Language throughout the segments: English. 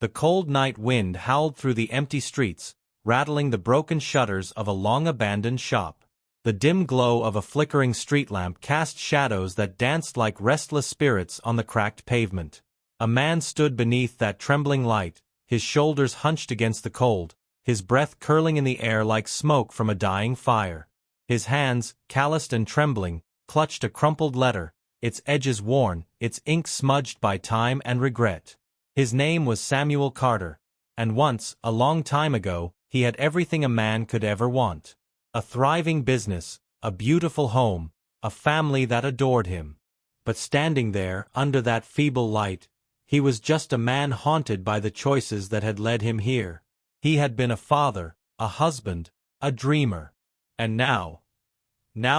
The cold night wind howled through the empty streets, rattling the broken shutters of a long-abandoned shop. The dim glow of a flickering street lamp cast shadows that danced like restless spirits on the cracked pavement. A man stood beneath that trembling light, his shoulders hunched against the cold, his breath curling in the air like smoke from a dying fire. His hands, calloused and trembling, clutched a crumpled letter, its edges worn, its ink smudged by time and regret. His name was Samuel Carter, and once, a long time ago, he had everything a man could ever want. A thriving business, a beautiful home, a family that adored him. But standing there, under that feeble light, he was just a man haunted by the choices that had led him here. He had been a father, a husband, a dreamer. And now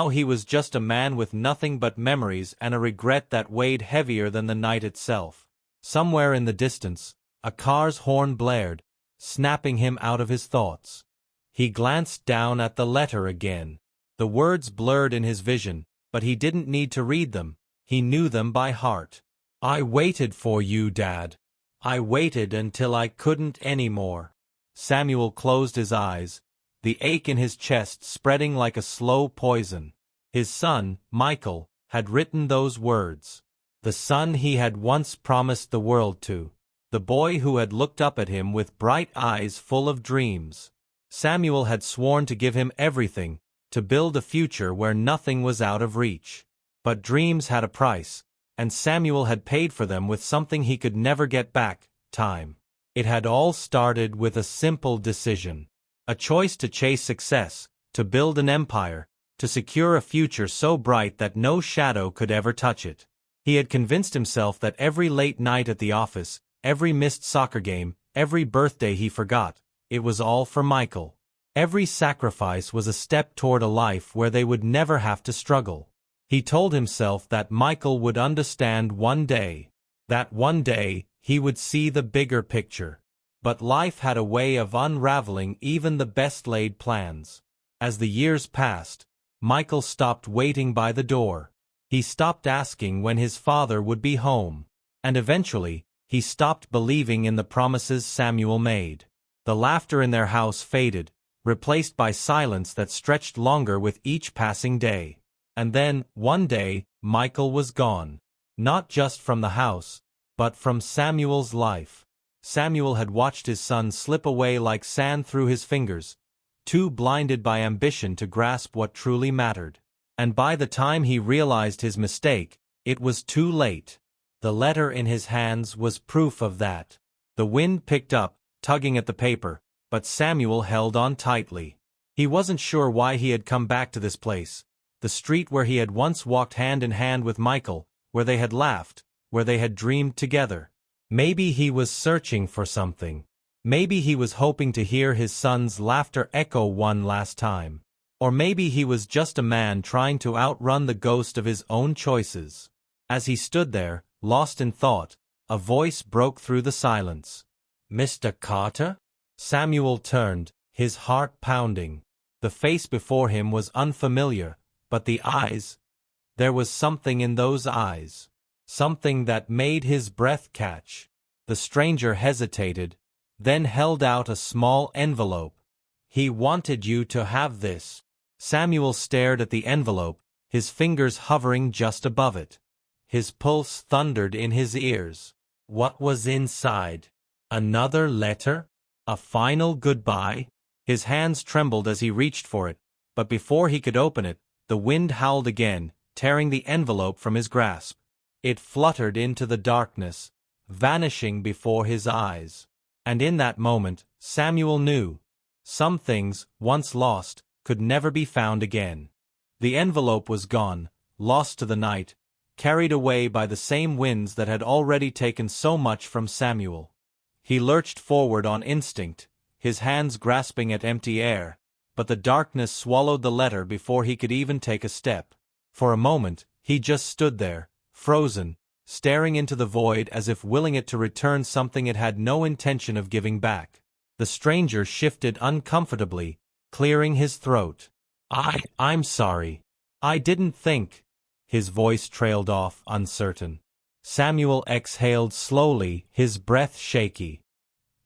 he was just a man with nothing but memories and a regret that weighed heavier than the night itself. Somewhere in the distance, a car's horn blared, snapping him out of his thoughts. He glanced down at the letter again. The words blurred in his vision, but he didn't need to read them. He knew them by heart. "I waited for you, Dad. I waited until I couldn't anymore." Samuel closed his eyes, the ache in his chest spreading like a slow poison. His son, Michael, had written those words. The son he had once promised the world to. The boy who had looked up at him with bright eyes full of dreams. Samuel had sworn to give him everything, to build a future where nothing was out of reach. But dreams had a price, and Samuel had paid for them with something he could never get back, time. It had all started with a simple decision. A choice to chase success, to build an empire, to secure a future so bright that no shadow could ever touch it. He had convinced himself that every late night at the office, every missed soccer game, every birthday he forgot, it was all for Michael. Every sacrifice was a step toward a life where they would never have to struggle. He told himself that Michael would understand one day. That one day, he would see the bigger picture. But life had a way of unraveling even the best-laid plans. As the years passed, Michael stopped waiting by the door. He stopped asking when his father would be home. And eventually, he stopped believing in the promises Samuel made. The laughter in their house faded, replaced by silence that stretched longer with each passing day. And then, one day, Michael was gone. Not just from the house, but from Samuel's life. Samuel had watched his son slip away like sand through his fingers, too blinded by ambition to grasp what truly mattered. And by the time he realized his mistake, it was too late. The letter in his hands was proof of that. The wind picked up, tugging at the paper, but Samuel held on tightly. He wasn't sure why he had come back to this place, the street where he had once walked hand in hand with Michael, where they had laughed, where they had dreamed together. Maybe he was searching for something. Maybe he was hoping to hear his son's laughter echo one last time. Or maybe he was just a man trying to outrun the ghost of his own choices. As he stood there, lost in thought, a voice broke through the silence. "Mr. Carter?" Samuel turned, his heart pounding. The face before him was unfamiliar, but the eyes, there was something in those eyes. Something that made his breath catch. The stranger hesitated, then held out a small envelope. "He wanted you to have this." Samuel stared at the envelope, his fingers hovering just above it. His pulse thundered in his ears. What was inside? Another letter? A final goodbye? His hands trembled as he reached for it, but before he could open it, the wind howled again, tearing the envelope from his grasp. It fluttered into the darkness, vanishing before his eyes. And in that moment, Samuel knew. Some things, once lost, could never be found again. The envelope was gone, lost to the night, carried away by the same winds that had already taken so much from Samuel. He lurched forward on instinct, his hands grasping at empty air, but the darkness swallowed the letter before he could even take a step. For a moment, he just stood there, frozen, staring into the void as if willing it to return something it had no intention of giving back. The stranger shifted uncomfortably, clearing his throat. I'm sorry. I didn't think." His voice trailed off, uncertain. Samuel exhaled slowly, his breath shaky.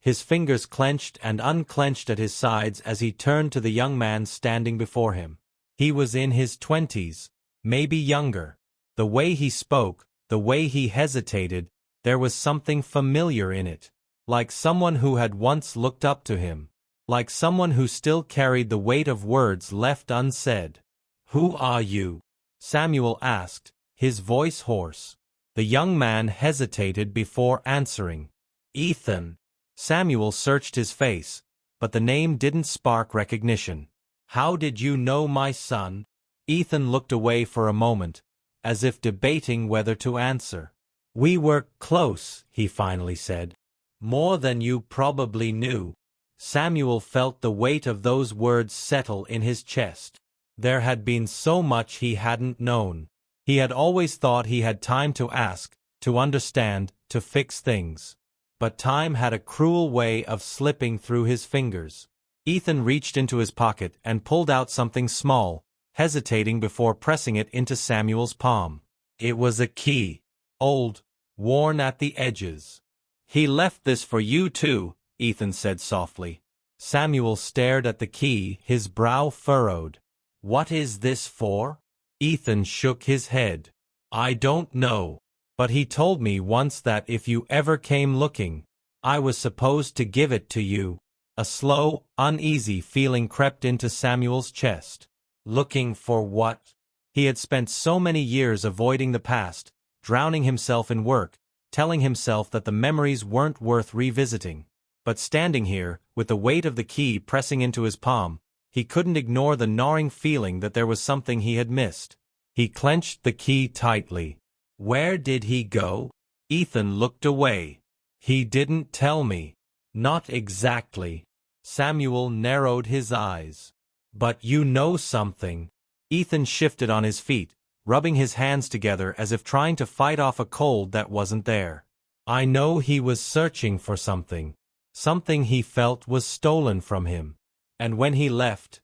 His fingers clenched and unclenched at his sides as he turned to the young man standing before him. He was in his 20s, maybe younger. The way he spoke, the way he hesitated, there was something familiar in it. Like someone who had once looked up to him. Like someone who still carried the weight of words left unsaid. "Who are you?" Samuel asked, his voice hoarse. The young man hesitated before answering. "Ethan." Samuel searched his face, but the name didn't spark recognition. "How did you know my son?" Ethan looked away for a moment, as if debating whether to answer. "We were close," he finally said. "More than you probably knew." Samuel felt the weight of those words settle in his chest. There had been so much he hadn't known. He had always thought he had time to ask, to understand, to fix things. But time had a cruel way of slipping through his fingers. Ethan reached into his pocket and pulled out something small, hesitating before pressing it into Samuel's palm. It was a key. Old, worn at the edges. "He left this for you too," Ethan said softly. Samuel stared at the key, his brow furrowed. "What is this for?" Ethan shook his head. "I don't know. But he told me once that if you ever came looking, I was supposed to give it to you." A slow, uneasy feeling crept into Samuel's chest. Looking for what? He had spent so many years avoiding the past, drowning himself in work, telling himself that the memories weren't worth revisiting. But standing here, with the weight of the key pressing into his palm, he couldn't ignore the gnawing feeling that there was something he had missed. He clenched the key tightly. Where did he go? Ethan looked away. He didn't tell me. Not exactly. Samuel narrowed his eyes. But you know something. Ethan shifted on his feet, rubbing his hands together as if trying to fight off a cold that wasn't there. I know he was searching for something. Something he felt was stolen from him. And when he left,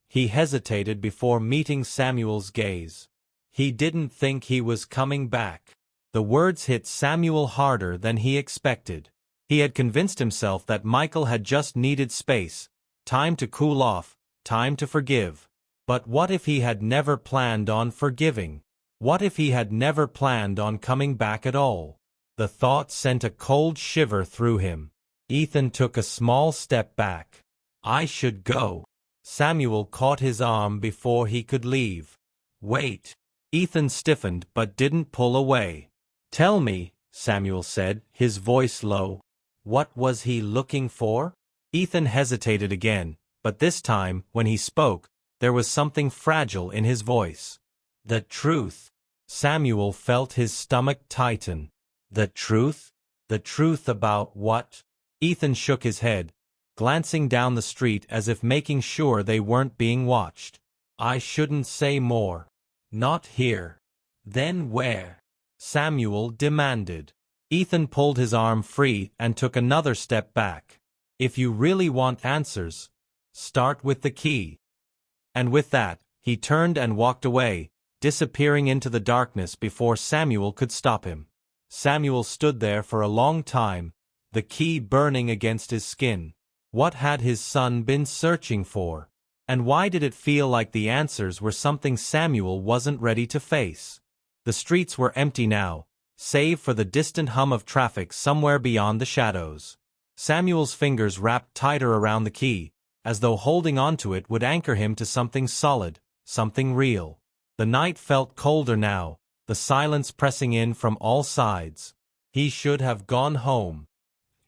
he hesitated before meeting Samuel's gaze. He didn't think he was coming back. The words hit Samuel harder than he expected. He had convinced himself that Michael had just needed space, time to cool off, time to forgive. But what if he had never planned on forgiving? What if he had never planned on coming back at all? The thought sent a cold shiver through him. Ethan took a small step back. I should go. Samuel caught his arm before he could leave. Wait. Ethan stiffened but didn't pull away. Tell me, Samuel said, his voice low. What was he looking for? Ethan hesitated again, but this time, when he spoke, there was something fragile in his voice. The truth. Samuel felt his stomach tighten. The truth? The truth about what? Ethan shook his head, glancing down the street as if making sure they weren't being watched. I shouldn't say more. Not here. Then where? Samuel demanded. Ethan pulled his arm free and took another step back. If you really want answers, start with the key. And with that, he turned and walked away, disappearing into the darkness before Samuel could stop him. Samuel stood there for a long time, the key burning against his skin. What had his son been searching for? And why did it feel like the answers were something Samuel wasn't ready to face? The streets were empty now, save for the distant hum of traffic somewhere beyond the shadows. Samuel's fingers wrapped tighter around the key, as though holding onto it would anchor him to something solid, something real. The night felt colder now, the silence pressing in from all sides. He should have gone home.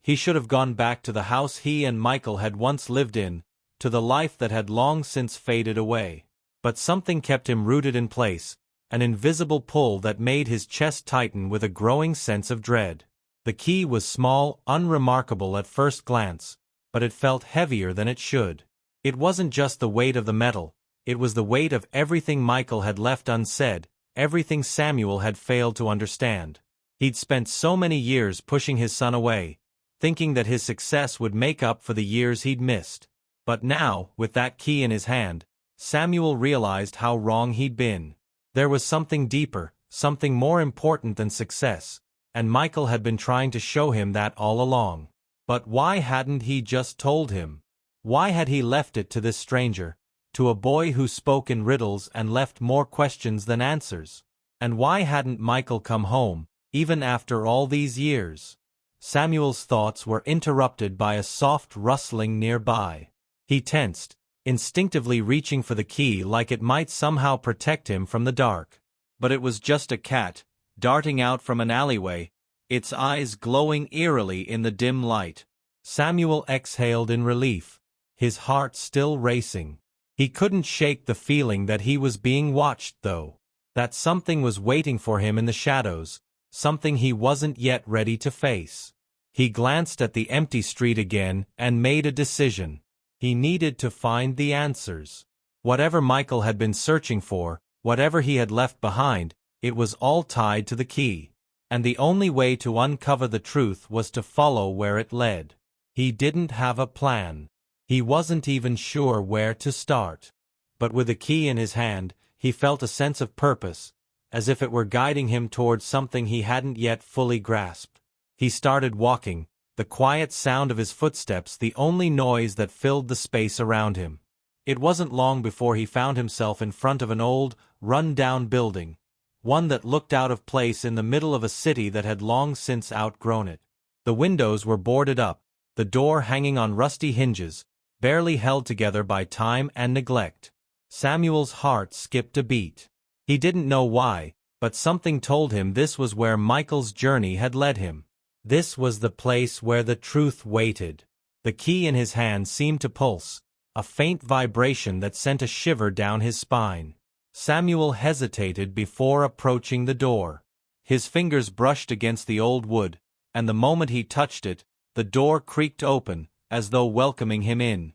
He should have gone back to the house he and Michael had once lived in, to the life that had long since faded away. But something kept him rooted in place, an invisible pull that made his chest tighten with a growing sense of dread. The key was small, unremarkable at first glance, but it felt heavier than it should. It wasn't just the weight of the metal, it was the weight of everything Michael had left unsaid, everything Samuel had failed to understand. He'd spent so many years pushing his son away, thinking that his success would make up for the years he'd missed. But now, with that key in his hand, Samuel realized how wrong he'd been. There was something deeper, something more important than success, and Michael had been trying to show him that all along. But why hadn't he just told him? Why had he left it to this stranger, to a boy who spoke in riddles and left more questions than answers? And why hadn't Michael come home, even after all these years? Samuel's thoughts were interrupted by a soft rustling nearby. He tensed, instinctively reaching for the key like it might somehow protect him from the dark. But it was just a cat, darting out from an alleyway, its eyes glowing eerily in the dim light. Samuel exhaled in relief, his heart still racing. He couldn't shake the feeling that he was being watched, though. That something was waiting for him in the shadows, something he wasn't yet ready to face. He glanced at the empty street again and made a decision. He needed to find the answers. Whatever Michael had been searching for, whatever he had left behind, it was all tied to the key. And the only way to uncover the truth was to follow where it led. He didn't have a plan. He wasn't even sure where to start. But with the key in his hand, he felt a sense of purpose, as if it were guiding him towards something he hadn't yet fully grasped. He started walking, the quiet sound of his footsteps the only noise that filled the space around him. It wasn't long before he found himself in front of an old, run-down building, one that looked out of place in the middle of a city that had long since outgrown it. The windows were boarded up, the door hanging on rusty hinges, barely held together by time and neglect. Samuel's heart skipped a beat. He didn't know why, but something told him this was where Michael's journey had led him. This was the place where the truth waited. The key in his hand seemed to pulse, a faint vibration that sent a shiver down his spine. Samuel hesitated before approaching the door. His fingers brushed against the old wood, and the moment he touched it, the door creaked open, as though welcoming him in.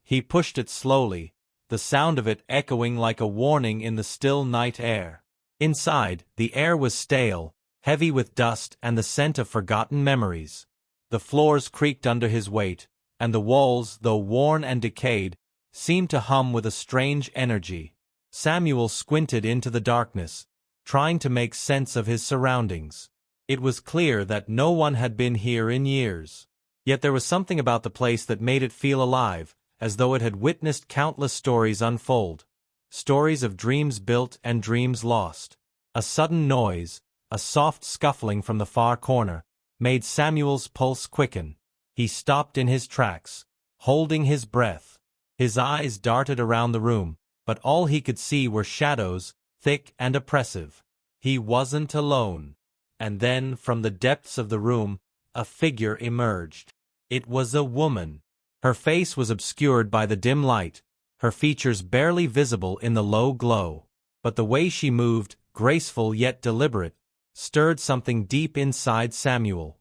He pushed it slowly, the sound of it echoing like a warning in the still night air. Inside, the air was stale, heavy with dust and the scent of forgotten memories. The floors creaked under his weight, and the walls, though worn and decayed, seemed to hum with a strange energy. Samuel squinted into the darkness, trying to make sense of his surroundings. It was clear that no one had been here in years. Yet there was something about the place that made it feel alive, as though it had witnessed countless stories unfold. Stories of dreams built and dreams lost. A sudden noise, a soft scuffling from the far corner, made Samuel's pulse quicken. He stopped in his tracks, holding his breath. His eyes darted around the room, but all he could see were shadows, thick and oppressive. He wasn't alone. And then, from the depths of the room, a figure emerged. It was a woman. Her face was obscured by the dim light, her features barely visible in the low glow. But the way she moved, graceful yet deliberate, stirred something deep inside Samuel.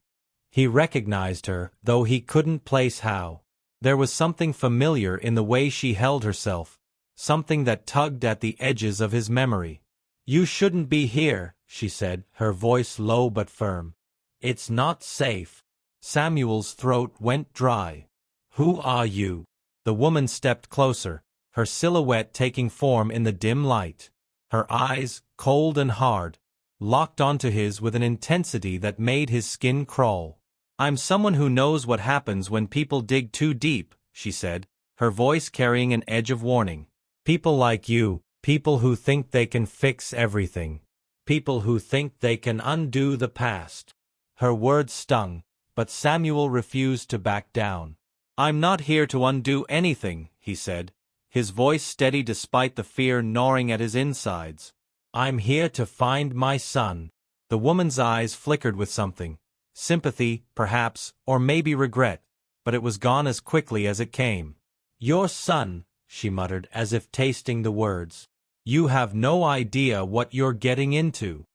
He recognized her, though he couldn't place how. There was something familiar in the way she held herself, something that tugged at the edges of his memory. "You shouldn't be here," she said, her voice low but firm. "It's not safe." Samuel's throat went dry. "Who are you?" The woman stepped closer, her silhouette taking form in the dim light. Her eyes, cold and hard, locked onto his with an intensity that made his skin crawl. "I'm someone who knows what happens when people dig too deep," she said, her voice carrying an edge of warning. "People like you, people who think they can fix everything. People who think they can undo the past." Her words stung, but Samuel refused to back down. "I'm not here to undo anything," he said, his voice steady despite the fear gnawing at his insides. "I'm here to find my son." The woman's eyes flickered with something. Sympathy, perhaps, or maybe regret, but it was gone as quickly as it came. "Your son," she muttered as if tasting the words. "You have no idea what you're getting into."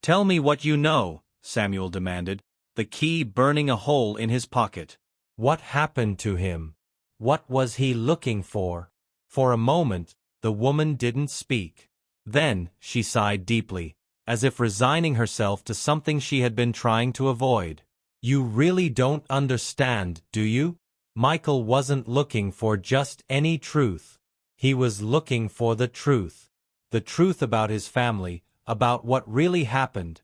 "Tell me what you know," Samuel demanded, the key burning a hole in his pocket. What happened to him? What was he looking for? For a moment, the woman didn't speak. Then, she sighed deeply, as if resigning herself to something she had been trying to avoid. "You really don't understand, do you? Michael wasn't looking for just any truth. He was looking for the truth. The truth about his family, about what really happened,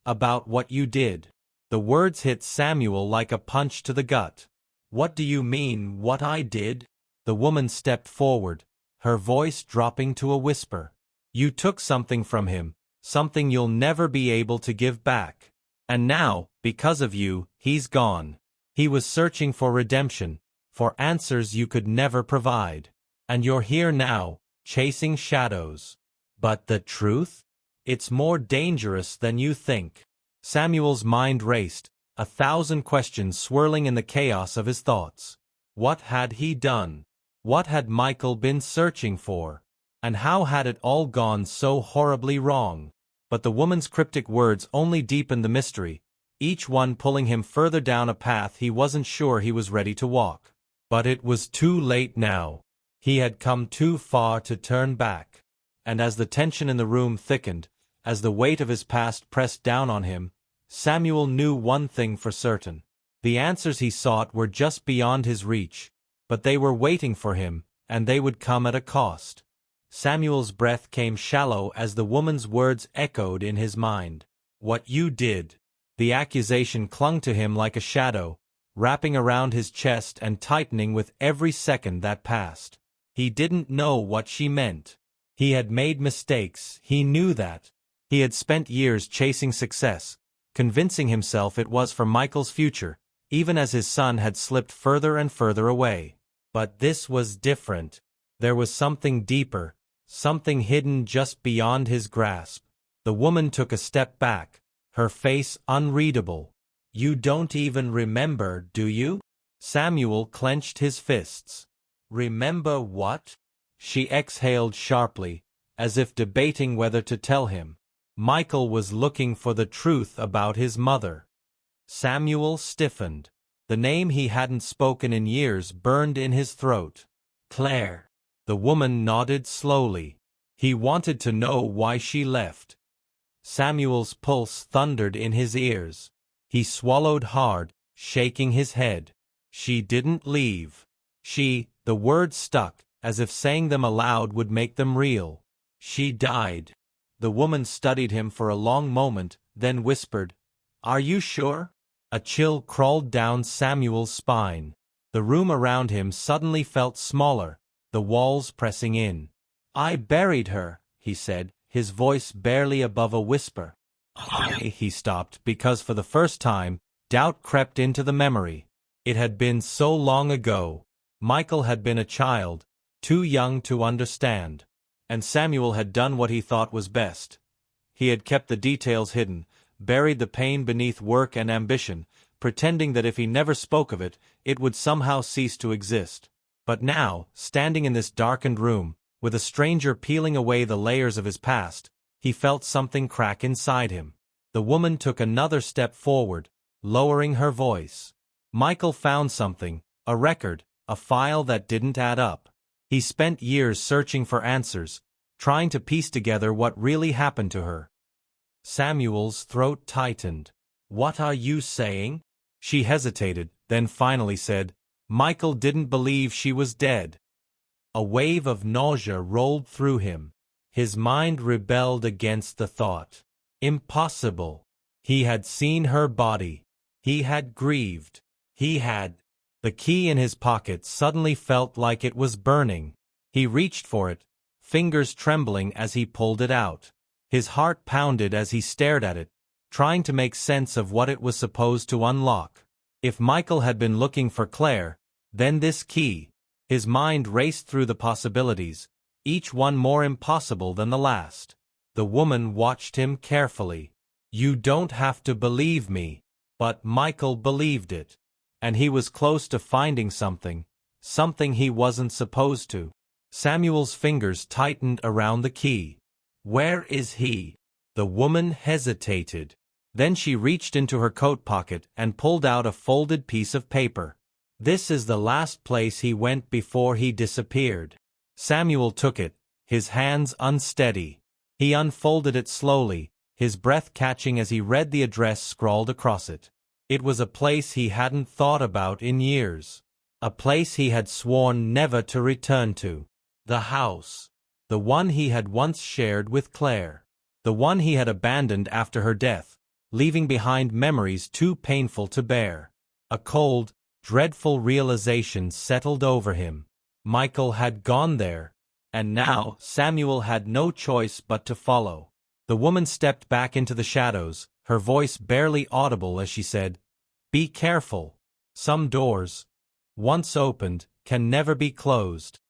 about what you did." The words hit Samuel like a punch to the gut. "What do you mean, what I did?" The woman stepped forward, her voice dropping to a whisper. "You took something from him, something you'll never be able to give back. And now, because of you, he's gone. He was searching for redemption, for answers you could never provide. And you're here now, chasing shadows. But the truth? It's more dangerous than you think." Samuel's mind raced, 1,000 questions swirling in the chaos of his thoughts. What had he done? What had Michael been searching for? And how had it all gone so horribly wrong? But the woman's cryptic words only deepened the mystery, each one pulling him further down a path he wasn't sure he was ready to walk. But it was too late now. He had come too far to turn back. And as the tension in the room thickened, as the weight of his past pressed down on him, Samuel knew one thing for certain. The answers he sought were just beyond his reach, but they were waiting for him, and they would come at a cost. Samuel's breath came shallow as the woman's words echoed in his mind. "What you did." The accusation clung to him like a shadow, wrapping around his chest and tightening with every second that passed. He didn't know what she meant. He had made mistakes, he knew that. He had spent years chasing success, convincing himself it was for Michael's future, even as his son had slipped further and further away. But this was different. There was something deeper, something hidden just beyond his grasp. The woman took a step back, her face unreadable. "You don't even remember, do you?" Samuel clenched his fists. "Remember what?" She exhaled sharply, as if debating whether to tell him. Michael was looking for the truth about his mother. Samuel stiffened. The name he hadn't spoken in years burned in his throat. "Claire." The woman nodded slowly. He wanted to know why she left. Samuel's pulse thundered in his ears. He swallowed hard, shaking his head. "She didn't leave. The words stuck, as if saying them aloud would make them real. "She died." The woman studied him for a long moment, then whispered, "Are you sure?" A chill crawled down Samuel's spine. The room around him suddenly felt smaller, the walls pressing in. "I buried her," he said, his voice barely above a whisper. He stopped because for the first time, doubt crept into the memory. It had been so long ago. Michael had been a child, too young to understand. And Samuel had done what he thought was best. He had kept the details hidden, buried the pain beneath work and ambition, pretending that if he never spoke of it, it would somehow cease to exist. But now, standing in this darkened room, with a stranger peeling away the layers of his past, he felt something crack inside him. The woman took another step forward, lowering her voice. Michael found something, a record, a file that didn't add up. He spent years searching for answers, trying to piece together what really happened to her. Samuel's throat tightened. "What are you saying?" She hesitated, then finally said, "Michael didn't believe she was dead." A wave of nausea rolled through him. His mind rebelled against the thought. Impossible. He had seen her body. He had grieved. He had. The key in his pocket suddenly felt like it was burning. He reached for it, fingers trembling as he pulled it out. His heart pounded as he stared at it, trying to make sense of what it was supposed to unlock. If Michael had been looking for Claire, then this key. His mind raced through the possibilities, each one more impossible than the last. The woman watched him carefully. "You don't have to believe me." But Michael believed it. And he was close to finding something he wasn't supposed to. Samuel's fingers tightened around the key. "Where is he?" The woman hesitated. Then she reached into her coat pocket and pulled out a folded piece of paper. "This is the last place he went before he disappeared." Samuel took it, his hands unsteady. He unfolded it slowly, his breath catching as he read the address scrawled across it. It was a place he hadn't thought about in years. A place he had sworn never to return to. The house. The one he had once shared with Claire. The one he had abandoned after her death, leaving behind memories too painful to bear. A cold, dreadful realization settled over him. Michael had gone there, and now Samuel had no choice but to follow. The woman stepped back into the shadows, her voice barely audible as she said, "Be careful. Some doors, once opened, can never be closed."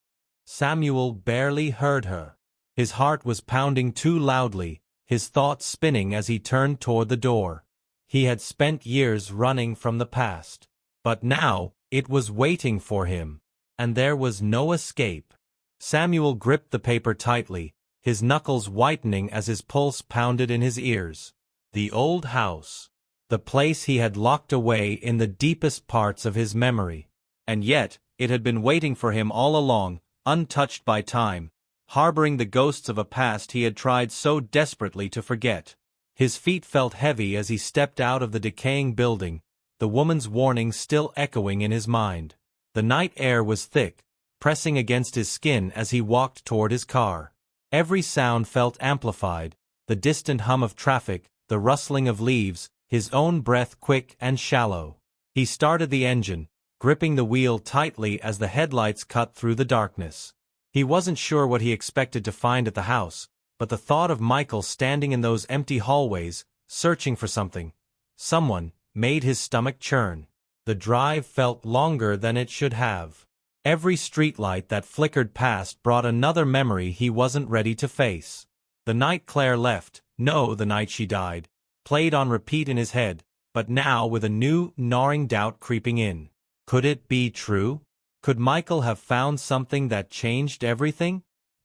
Samuel barely heard her. His heart was pounding too loudly, his thoughts spinning as he turned toward the door. He had spent years running from the past. But now, it was waiting for him. And there was no escape. Samuel gripped the paper tightly, his knuckles whitening as his pulse pounded in his ears. The old house. The place he had locked away in the deepest parts of his memory. And yet, it had been waiting for him all along, untouched by time, harboring the ghosts of a past he had tried so desperately to forget. His feet felt heavy as he stepped out of the decaying building, the woman's warning still echoing in his mind. The night air was thick, pressing against his skin as he walked toward his car. Every sound felt amplified, the distant hum of traffic, the rustling of leaves, his own breath quick and shallow. He started the engine, gripping the wheel tightly as the headlights cut through the darkness. He wasn't sure what he expected to find at the house, but the thought of Michael standing in those empty hallways, searching for someone, made his stomach churn. The drive felt longer than it should have. Every streetlight that flickered past brought another memory he wasn't ready to face. The night Claire left, no, the night she died, played on repeat in his head, but now with a new, gnawing doubt creeping in. Could it be true? Could Michael have found something that changed everything?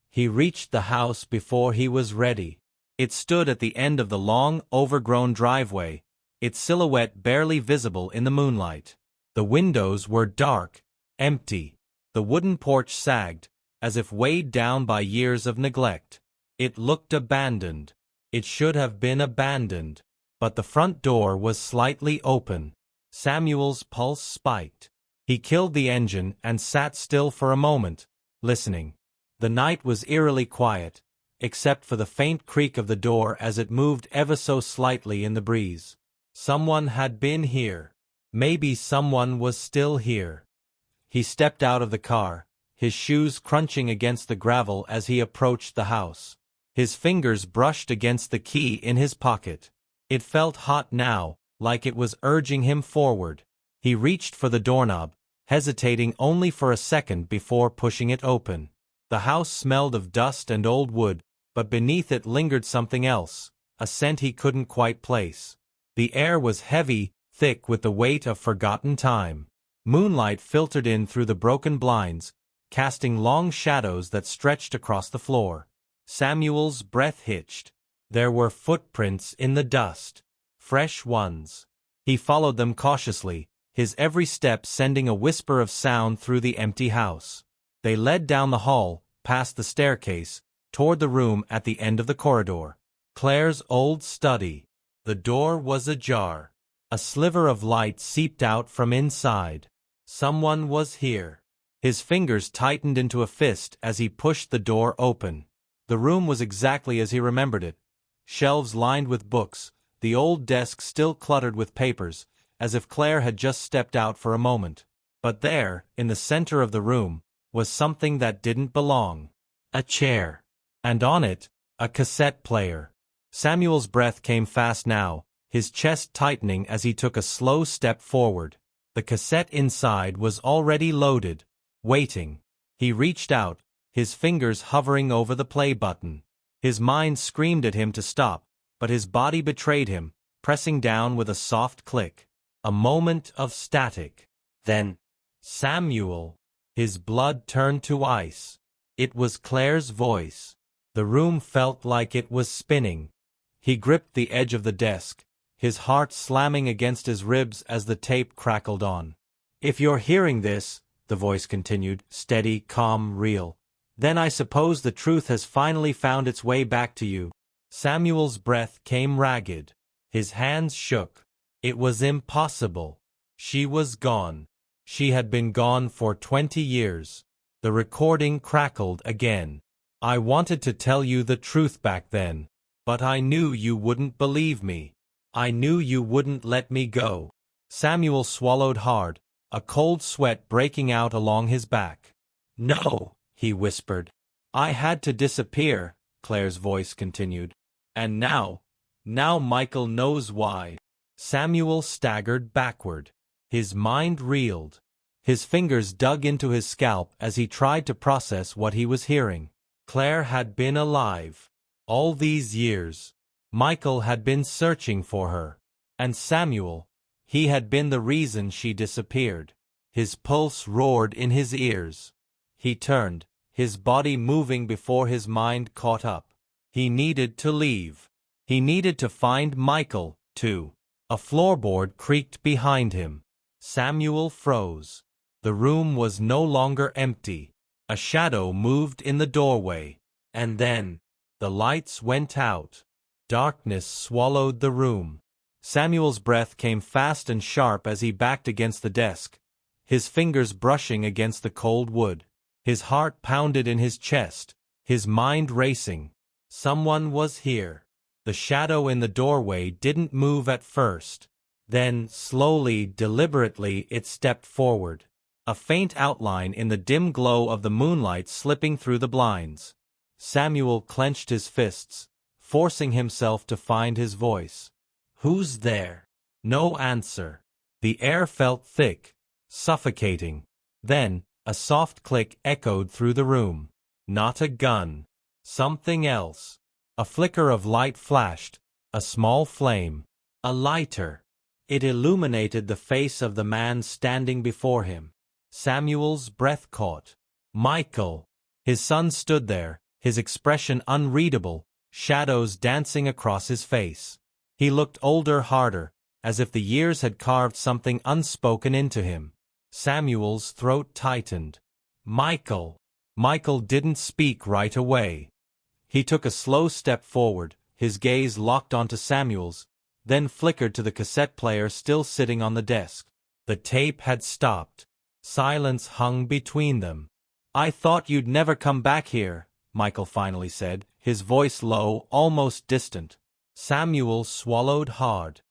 He reached the house before he was ready. It stood at the end of the long, overgrown driveway, its silhouette barely visible in the moonlight. The windows were dark, empty. The wooden porch sagged, as if weighed down by years of neglect. It looked abandoned. It should have been abandoned. But the front door was slightly open. Samuel's pulse spiked. He killed the engine and sat still for a moment, listening. The night was eerily quiet, except for the faint creak of the door as it moved ever so slightly in the breeze. Someone had been here. Maybe someone was still here. He stepped out of the car, his shoes crunching against the gravel as he approached the house. His fingers brushed against the key in his pocket. It felt hot now, like it was urging him forward. He reached for the doorknob, hesitating only for a second before pushing it open. The house smelled of dust and old wood, but beneath it lingered something else, a scent he couldn't quite place. The air was heavy, thick with the weight of forgotten time. Moonlight filtered in through the broken blinds, casting long shadows that stretched across the floor. Samuel's breath hitched. There were footprints in the dust. Fresh ones. He followed them cautiously, his every step sending a whisper of sound through the empty house. They led down the hall, past the staircase, toward the room at the end of the corridor. Claire's old study. The door was ajar. A sliver of light seeped out from inside. Someone was here. His fingers tightened into a fist as he pushed the door open. The room was exactly as he remembered it. Shelves lined with books, the old desk still cluttered with papers, as if Claire had just stepped out for a moment. But there, in the center of the room, was something that didn't belong. A chair. And on it, a cassette player. Samuel's breath came fast now, his chest tightening as he took a slow step forward. The cassette inside was already loaded, waiting. He reached out, his fingers hovering over the play button. His mind screamed at him to stop, but his body betrayed him, pressing down with a soft click. A moment of static. Then, Samuel. His blood turned to ice. It was Claire's voice. The room felt like it was spinning. He gripped the edge of the desk, his heart slamming against his ribs as the tape crackled on. "If you're hearing this," the voice continued, steady, calm, real, "then I suppose the truth has finally found its way back to you." Samuel's breath came ragged. His hands shook. It was impossible. She was gone. She had been gone for 20 years. The recording crackled again. "I wanted to tell you the truth back then, but I knew you wouldn't believe me. I knew you wouldn't let me go. Samuel swallowed hard, a cold sweat breaking out along his back. No, he whispered. I had to disappear, Claire's voice continued. And now Michael knows why. Samuel staggered backward. His mind reeled. His fingers dug into his scalp as he tried to process what he was hearing. Claire had been alive. All these years. Michael had been searching for her. And Samuel, he had been the reason she disappeared. His pulse roared in his ears. He turned, his body moving before his mind caught up. He needed to leave. He needed to find Michael, too. A floorboard creaked behind him. Samuel froze. The room was no longer empty. A shadow moved in the doorway. And then, the lights went out. Darkness swallowed the room. Samuel's breath came fast and sharp as he backed against the desk, his fingers brushing against the cold wood. His heart pounded in his chest, his mind racing. Someone was here. The shadow in the doorway didn't move at first. Then, slowly, deliberately, it stepped forward. A faint outline in the dim glow of the moonlight slipping through the blinds. Samuel clenched his fists, forcing himself to find his voice. Who's there? No answer. The air felt thick, suffocating. Then, a soft click echoed through the room. Not a gun. Something else. A flicker of light flashed, a small flame. A lighter. It illuminated the face of the man standing before him. Samuel's breath caught. Michael. His son stood there, his expression unreadable, shadows dancing across his face. He looked older, harder, as if the years had carved something unspoken into him. Samuel's throat tightened. Michael. Michael didn't speak right away. He took a slow step forward, his gaze locked onto Samuel's, then flickered to the cassette player still sitting on the desk. The tape had stopped. Silence hung between them. I thought you'd never come back here, Michael finally said, his voice low, almost distant. Samuel swallowed hard.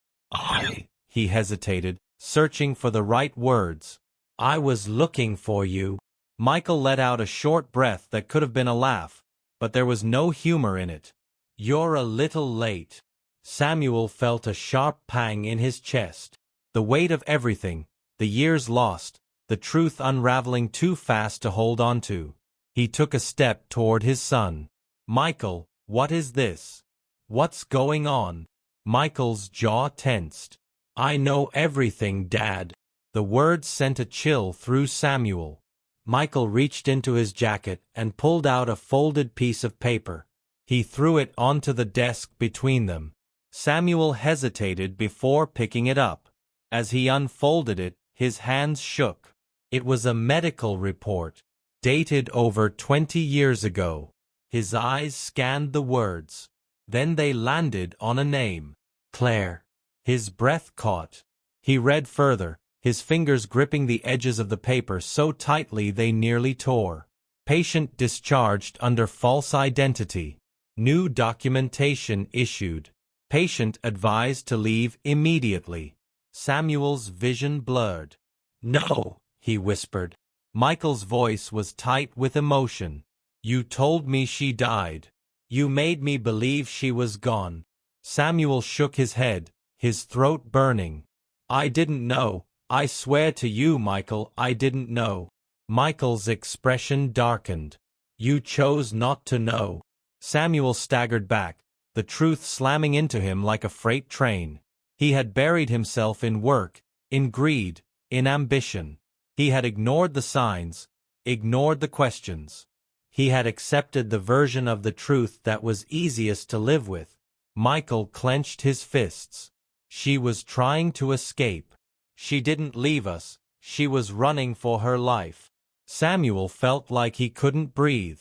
He hesitated, searching for the right words. I was looking for you. Michael let out a short breath that could have been a laugh, but there was no humor in it. You're a little late. Samuel felt a sharp pang in his chest. The weight of everything, the years lost, the truth unraveling too fast to hold on to. He took a step toward his son. Michael, what is this? What's going on? Michael's jaw tensed. I know everything, Dad. The words sent a chill through Samuel. Michael reached into his jacket and pulled out a folded piece of paper. He threw it onto the desk between them. Samuel hesitated before picking it up. As he unfolded it, his hands shook. It was a medical report, dated over 20 years ago. His eyes scanned the words. Then they landed on a name. Claire. His breath caught. He read further, his fingers gripping the edges of the paper so tightly they nearly tore. Patient discharged under false identity. New documentation issued. Patient advised to leave immediately. Samuel's vision blurred. No, he whispered. Michael's voice was tight with emotion. You told me she died. You made me believe she was gone. Samuel shook his head, his throat burning. I didn't know. I swear to you, Michael, I didn't know. Michael's expression darkened. You chose not to know. Samuel staggered back, the truth slamming into him like a freight train. He had buried himself in work, in greed, in ambition. He had ignored the signs, ignored the questions. He had accepted the version of the truth that was easiest to live with. Michael clenched his fists. She was trying to escape. She didn't leave us. She was running for her life. Samuel felt like he couldn't breathe.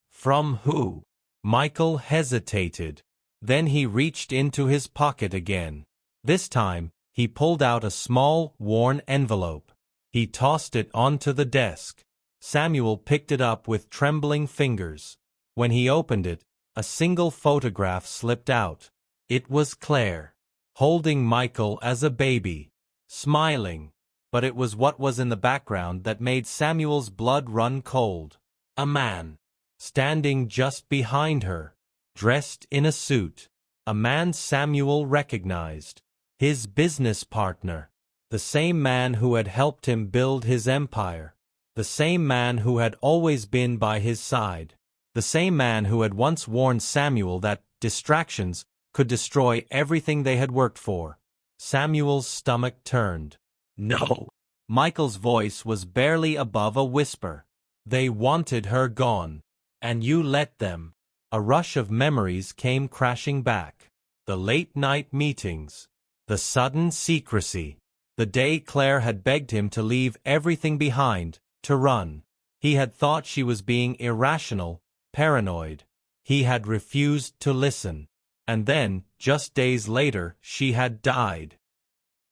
From who? Michael hesitated. Then he reached into his pocket again. This time, he pulled out a small, worn envelope. He tossed it onto the desk. Samuel picked it up with trembling fingers. When he opened it, a single photograph slipped out. It was Claire. holding Michael as a baby, smiling. But it was what was in the background that made Samuel's blood run cold. A man, standing just behind her, dressed in a suit. A man Samuel recognized. His business partner. The same man who had helped him build his empire. The same man who had always been by his side. The same man who had once warned Samuel that distractions could destroy everything they had worked for. Samuel's stomach turned. No. Michael's voice was barely above a whisper. They wanted her gone. And you let them. A rush of memories came crashing back. The late-night meetings. The sudden secrecy. The day Claire had begged him to leave everything behind, to run. He had thought she was being irrational, paranoid. He had refused to listen. And then, just days later, she had died.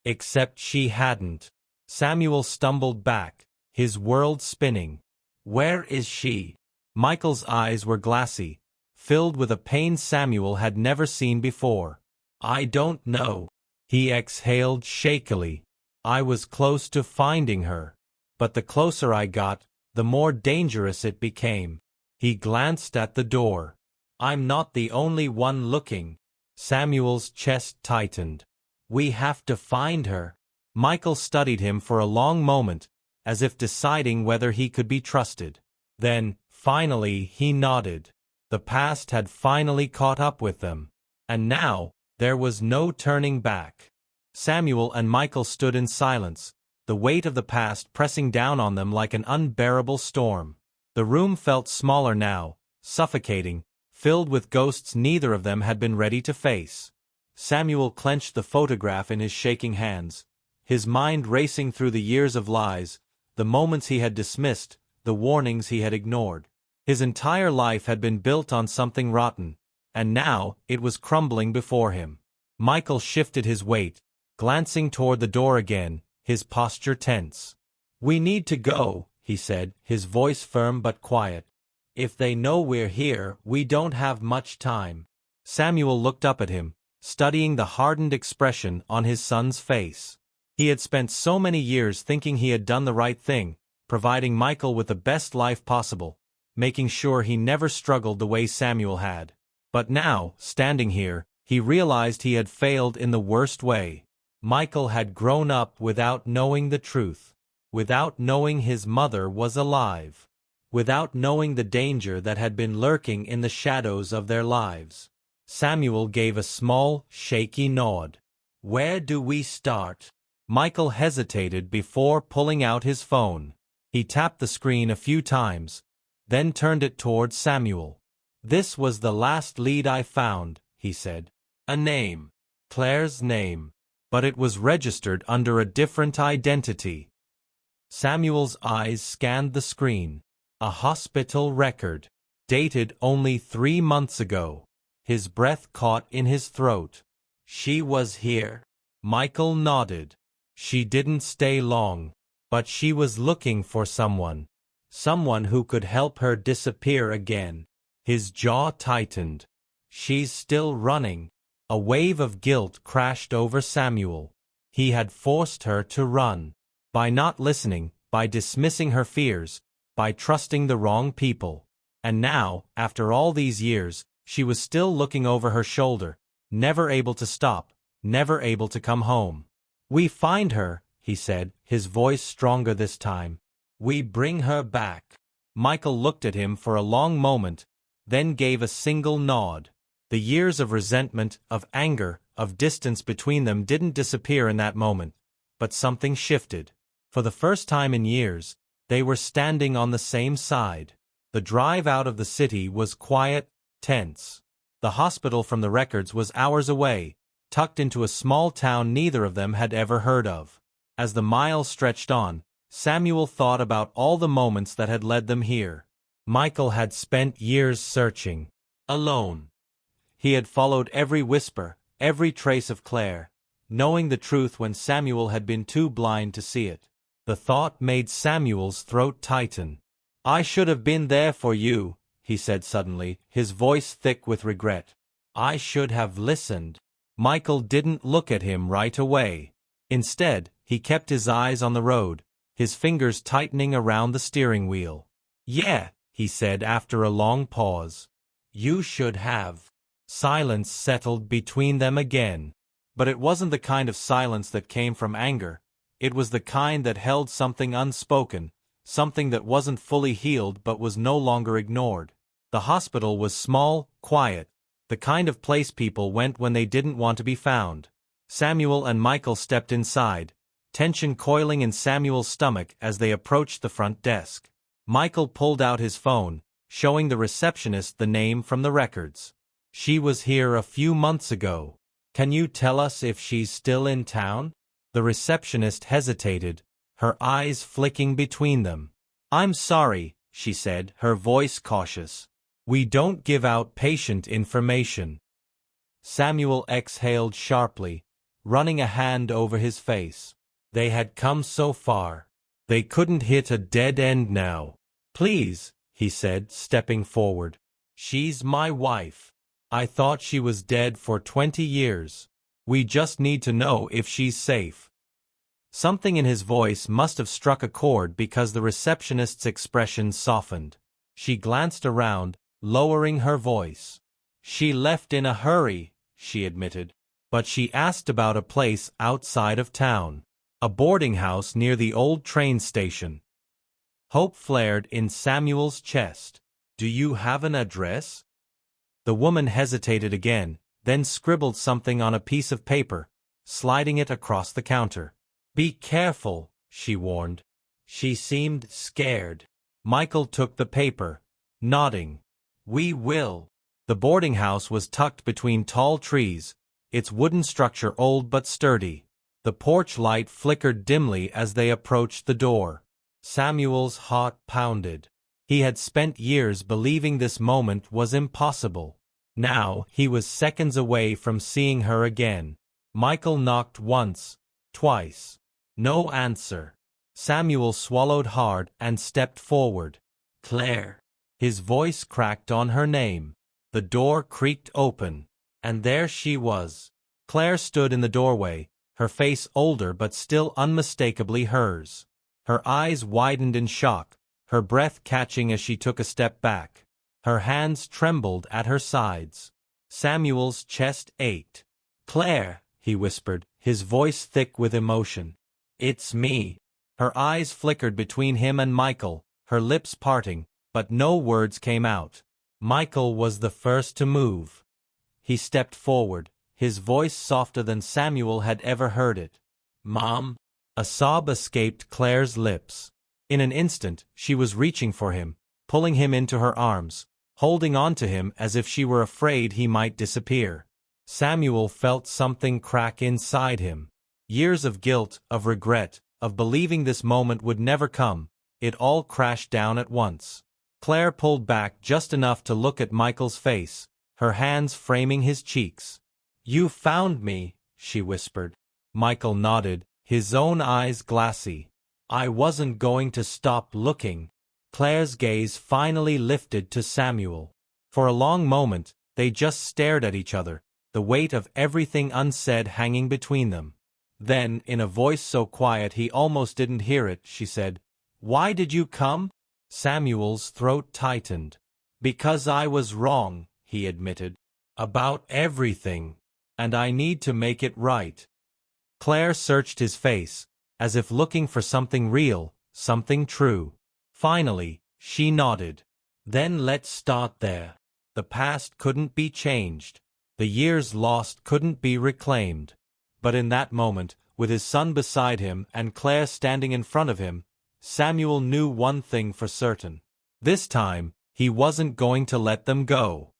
Except she hadn't. Samuel stumbled back, his world spinning. Where is she? Michael's eyes were glassy, filled with a pain Samuel had never seen before. I don't know. He exhaled shakily. I was close to finding her. But the closer I got, the more dangerous it became. He glanced at the door. I'm not the only one looking. Samuel's chest tightened. We have to find her. Michael studied him for a long moment, as if deciding whether he could be trusted. Then, finally, he nodded. The past had finally caught up with them. And now, there was no turning back. Samuel and Michael stood in silence, the weight of the past pressing down on them like an unbearable storm. The room felt smaller now, suffocating, filled with ghosts neither of them had been ready to face. Samuel clenched the photograph in his shaking hands, his mind racing through the years of lies, the moments he had dismissed, the warnings he had ignored. His entire life had been built on something rotten, and now it was crumbling before him. Michael shifted his weight, glancing toward the door again, his posture tense. We need to go, he said, his voice firm but quiet. If they know we're here, we don't have much time. Samuel looked up at him, studying the hardened expression on his son's face. He had spent so many years thinking he had done the right thing, providing Michael with the best life possible, making sure he never struggled the way Samuel had. But now, standing here, he realized he had failed in the worst way. Michael had grown up without knowing the truth, without knowing his mother was alive, without knowing the danger that had been lurking in the shadows of their lives. Samuel gave a small, shaky nod. Where do we start? Michael hesitated before pulling out his phone. He tapped the screen a few times, then turned it toward Samuel. This was the last lead I found, he said. A name. Claire's name. But it was registered under a different identity. Samuel's eyes scanned the screen. A hospital record. Dated only 3 months ago. His breath caught in his throat. She was here. Michael nodded. She didn't stay long. But she was looking for someone. Someone who could help her disappear again. His jaw tightened. She's still running. A wave of guilt crashed over Samuel. He had forced her to run. By not listening, by dismissing her fears, by trusting the wrong people. And now, after all these years, she was still looking over her shoulder, never able to stop, never able to come home. We find her, he said, his voice stronger this time. We bring her back. Michael looked at him for a long moment, then gave a single nod. The years of resentment, of anger, of distance between them didn't disappear in that moment, but something shifted. For the first time in years, they were standing on the same side. The drive out of the city was quiet, tense. The hospital from the records was hours away, tucked into a small town neither of them had ever heard of. As the miles stretched on, Samuel thought about all the moments that had led them here. Michael had spent years searching. Alone. He had followed every whisper, every trace of Claire, knowing the truth when Samuel had been too blind to see it. The thought made Samuel's throat tighten. I should have been there for you, he said suddenly, his voice thick with regret. I should have listened. Michael didn't look at him right away. Instead, he kept his eyes on the road, his fingers tightening around the steering wheel. "Yeah," he said after a long pause. "You should have." Silence settled between them again. But it wasn't the kind of silence that came from anger. It was the kind that held something unspoken, something that wasn't fully healed but was no longer ignored. The hospital was small, quiet, the kind of place people went when they didn't want to be found. Samuel and Michael stepped inside, tension coiling in Samuel's stomach as they approached the front desk. Michael pulled out his phone, showing the receptionist the name from the records. "She was here a few months ago. Can you tell us if she's still in town?" The receptionist hesitated, her eyes flicking between them. "I'm sorry," she said, her voice cautious. "We don't give out patient information." Samuel exhaled sharply, running a hand over his face. They had come so far. They couldn't hit a dead end now. "Please," he said, stepping forward. "She's my wife. I thought she was dead for 20 years. We just need to know if she's safe." Something in his voice must have struck a chord because the receptionist's expression softened. She glanced around, lowering her voice. "She left in a hurry," she admitted. "But she asked about a place outside of town. A boarding house near the old train station." Hope flared in Samuel's chest. "Do you have an address?" The woman hesitated again, then scribbled something on a piece of paper, sliding it across the counter. "Be careful," she warned. She seemed scared. Michael took the paper, nodding. "We will." The boarding house was tucked between tall trees, its wooden structure old but sturdy. The porch light flickered dimly as they approached the door. Samuel's heart pounded. He had spent years believing this moment was impossible. Now he was seconds away from seeing her again. Michael knocked once, twice. No answer. Samuel swallowed hard and stepped forward. "Claire." His voice cracked on her name. The door creaked open, and there she was. Claire stood in the doorway, her face older but still unmistakably hers. Her eyes widened in shock, her breath catching as she took a step back. Her hands trembled at her sides. Samuel's chest ached. "Claire," he whispered, his voice thick with emotion. "It's me." Her eyes flickered between him and Michael, her lips parting, but no words came out. Michael was the first to move. He stepped forward, his voice softer than Samuel had ever heard it. "Mom?" A sob escaped Claire's lips. In an instant, she was reaching for him, pulling him into her arms, holding on to him as if she were afraid he might disappear. Samuel felt something crack inside him. Years of guilt, of regret, of believing this moment would never come, it all crashed down at once. Claire pulled back just enough to look at Michael's face, her hands framing his cheeks. "You found me," she whispered. Michael nodded, his own eyes glassy. "I wasn't going to stop looking." Claire's gaze finally lifted to Samuel. For a long moment, they just stared at each other, the weight of everything unsaid hanging between them. Then, in a voice so quiet he almost didn't hear it, she said, "Why did you come?" Samuel's throat tightened. "Because I was wrong," he admitted. "About everything. And I need to make it right." Claire searched his face, as if looking for something real, something true. Finally, she nodded. "Then let's start there. The past couldn't be changed. The years lost couldn't be reclaimed." But in that moment, with his son beside him and Claire standing in front of him, Samuel knew one thing for certain. This time, he wasn't going to let them go.